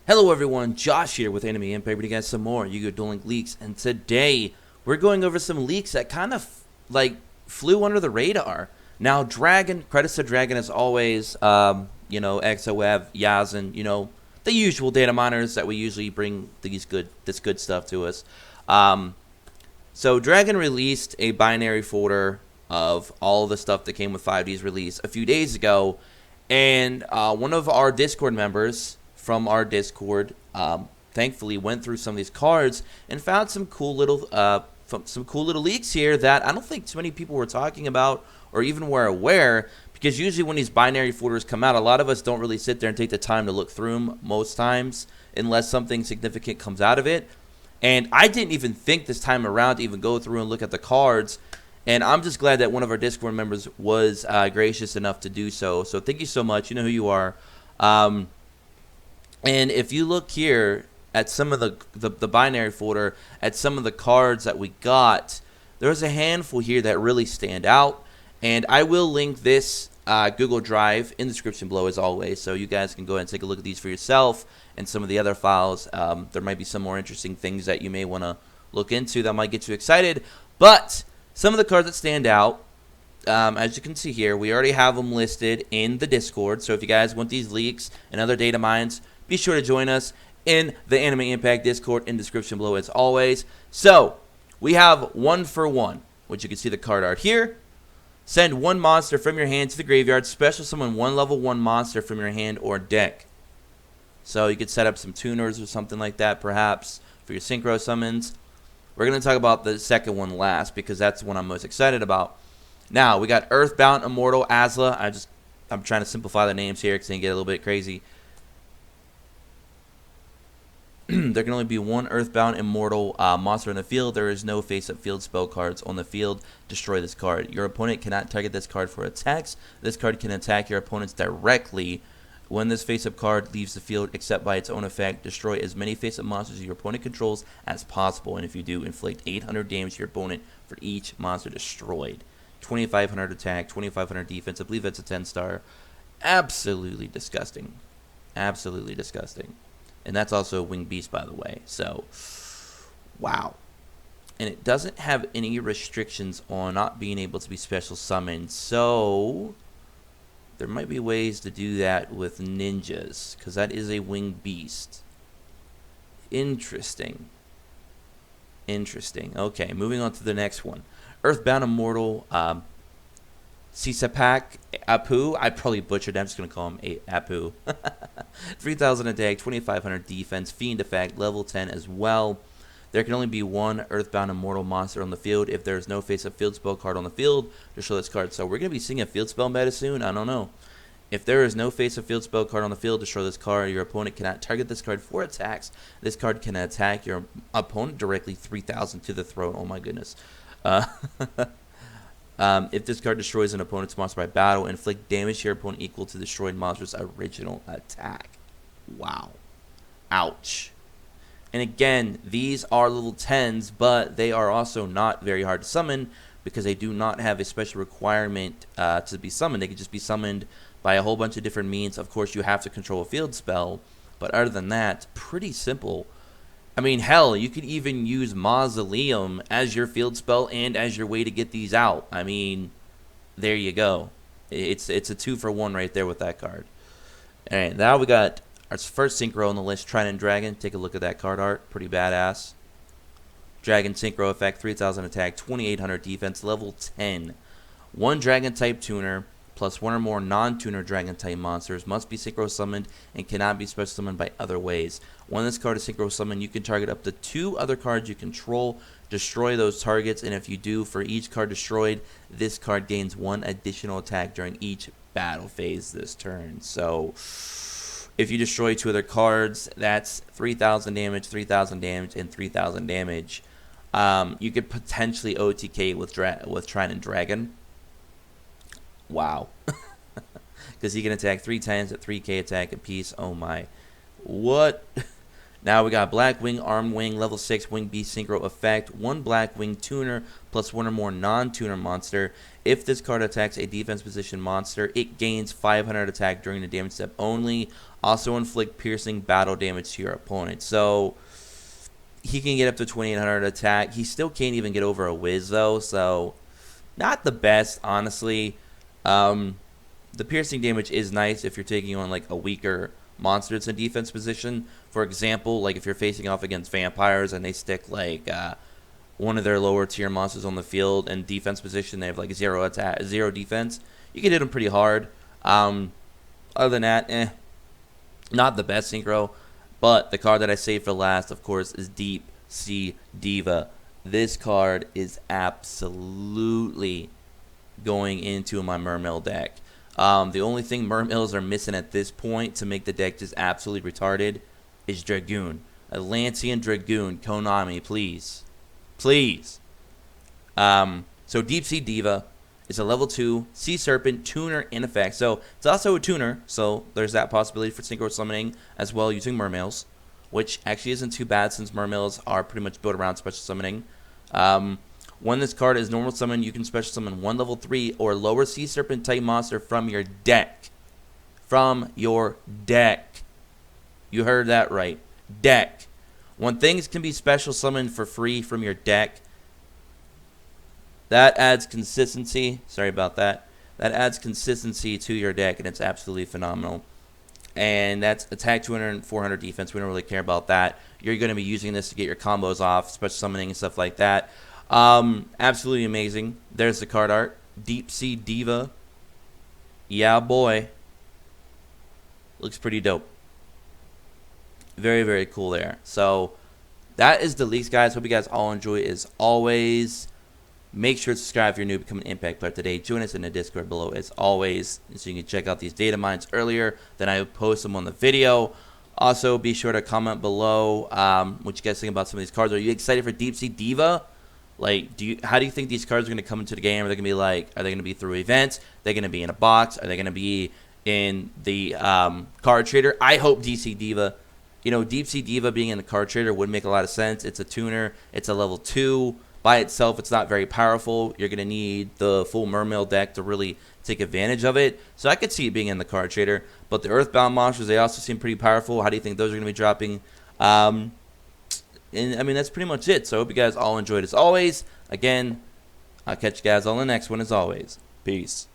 Hello everyone, Josh here with Anime Impact, bringing you guys some more Yu-Gi-Oh! Duel Links leaks, and today we're going over some leaks that kind of flew under the radar. Now, Dragon, credits to Dragon as always, XOF, Yazin, the usual data miners that we usually bring this good stuff to us. So Dragon released a binary folder of all the stuff that came with 5D's release a few days ago, and one of our Discord members from our Discord thankfully went through some of these cards and found some cool little leaks here that I don't think too many people were talking about or even were aware, because usually when these binary folders come out, a lot of us don't really sit there and take the time to look through them most times unless something significant comes out of it. And I didn't even think this time around to even go through and look at the cards, and I'm just glad that one of our Discord members was gracious enough to do so. So thank you so much. You know who you are. And if you look here at some of the binary folder, at some of the cards that we got, there's a handful here that really stand out. And I will link this Google Drive in the description below as always, so you guys can go ahead and take a look at these for yourself and some of the other files. There might be some more interesting things that you may want to look into that might get you excited. But some of the cards that stand out, as you can see here, we already have them listed in the Discord. So if you guys want these leaks and other data mines, be sure to join us in the Anime Impact Discord in the description below as always. So, we have 1 for 1, which you can see the card art here. Send one monster from your hand to the graveyard. Special summon one level 1 monster from your hand or deck. So you could set up some tuners or something like that perhaps for your synchro summons. We're going to talk about the second one last because that's the one I'm most excited about. Now, we got Earthbound Immortal Azla. I'm trying to simplify the names here because they get a little bit crazy. There can only be one Earthbound Immortal monster in the field. There is no face-up field spell cards on the field. Destroy this card. Your opponent cannot target this card for attacks. This card can attack your opponents directly when this face-up card leaves the field, except by its own effect. Destroy as many face-up monsters your opponent controls as possible, and if you do, inflict 800 damage to your opponent for each monster destroyed. 2,500 attack, 2,500 defense. I believe that's a 10-star. Absolutely disgusting. Absolutely disgusting. And that's also a winged beast, by the way. So, wow. And it doesn't have any restrictions on not being able to be special summoned. So, there might be ways to do that with ninjas, because that is a winged beast. Interesting. Interesting. Okay, moving on to the next one. Earthbound Immortal, ccapac, Apu. I probably butchered that. I'm just going to call him Apu. 3,000 attack, 2,500 defense, fiend effect, level 10 as well. There can only be one Earthbound Immortal monster on the field. If there is no face-up field spell card on the field, destroy this card. So we're going to be seeing a field spell meta soon? I don't know. If there is no face-up field spell card on the field, destroy this card. Your opponent cannot target this card for attacks. This card can attack your opponent directly 3,000 to the throat. Oh my goodness. If this card destroys an opponent's monster by battle, inflict damage to your opponent equal to the destroyed monster's original attack. Wow. Ouch. And again, these are level 10s, but they are also not very hard to summon because they do not have a special requirement to be summoned. They can just be summoned by a whole bunch of different means. Of course, you have to control a field spell, but other than that, pretty simple. I mean, hell, you could even use Mausoleum as your field spell and as your way to get these out. I mean, there you go. It's a 2 for 1 right there with that card. All right, now we got our first synchro on the list, Trident Dragon. Take a look at that card art. Pretty badass. Dragon synchro effect, 3,000 attack, 2,800 defense, level 10. One dragon type tuner plus one or more non-tuner dragon type monsters must be synchro summoned and cannot be special summoned by other ways. When this card is synchro summoned, you can target up to 2 other cards you control, destroy those targets, and if you do, for each card destroyed, this card gains 1 additional attack during each battle phase this turn. So, if you destroy 2 other cards, that's 3,000 damage, 3,000 damage, and 3,000 damage. You could potentially OTK with Trident Dragon. Wow. Because he can attack 3 times at 3k attack apiece. Oh my. What? Now we got Blackwing, Arm Wing, level 6 Wing Beast Synchro effect. 1 Blackwing tuner plus 1 or more non-tuner monster. If this card attacks a defense position monster, it gains 500 attack during the damage step only. Also inflict piercing battle damage to your opponent. So he can get up to 2800 attack. He still can't even get over a whiz though, so not the best, honestly. The piercing damage is nice if you're taking on like a weaker monster that's in defense position. For example, like if you're facing off against vampires and they stick like one of their lower tier monsters on the field and defense position, they have like 0 attack, 0 defense. You can hit them pretty hard. Other than that, not the best synchro. But the card that I saved for last, of course, is Deep Sea Diva. This card is absolutely going into my Mermail deck. The only thing Mermails are missing at this point to make the deck just absolutely retarded is Dragoon. Atlantean Dragoon, Konami, please. Please. So Deep Sea Diva is a level 2 Sea Serpent tuner in effect. So it's also a tuner, so there's that possibility for synchro summoning as well using Mermails, which actually isn't too bad since Mermails are pretty much built around special summoning. When this card is normal summon, you can special summon 1 level 3 or lower Sea Serpent type monster from your deck. From your deck. You heard that right. Deck. When things can be special summoned for free from your deck, that adds consistency. Sorry about that. That adds consistency to your deck, and it's absolutely phenomenal. And that's attack 200 and 400 defense. We don't really care about that. You're going to be using this to get your combos off, special summoning and stuff like that. Absolutely amazing. There's the card art. Deep Sea Diva. Yeah, boy. Looks pretty dope. Very, very cool there. So, that is the leaks, guys. Hope you guys all enjoy it as always. Make sure to subscribe if you're new to become an Impact player today. Join us in the Discord below as always, so you can check out these data mines earlier than I post them on the video. Also, be sure to comment below what you guys think about some of these cards. Are you excited for Deep Sea Diva? Like, how do you think these cards are going to come into the game? Are they going to be like, are they going to be through events? Are they going to be in a box? Are they going to be in the card trader? I hope DC Diva. You know, Deep Sea Diva being in the card trader would make a lot of sense. It's a tuner. It's a level 2. By itself, it's not very powerful. You're going to need the full Mermail deck to really take advantage of it. So I could see it being in the card trader. But the Earthbound monsters, they also seem pretty powerful. How do you think those are going to be dropping? And I mean, that's pretty much it. So I hope you guys all enjoyed as always. Again, I'll catch you guys on the next one as always. Peace.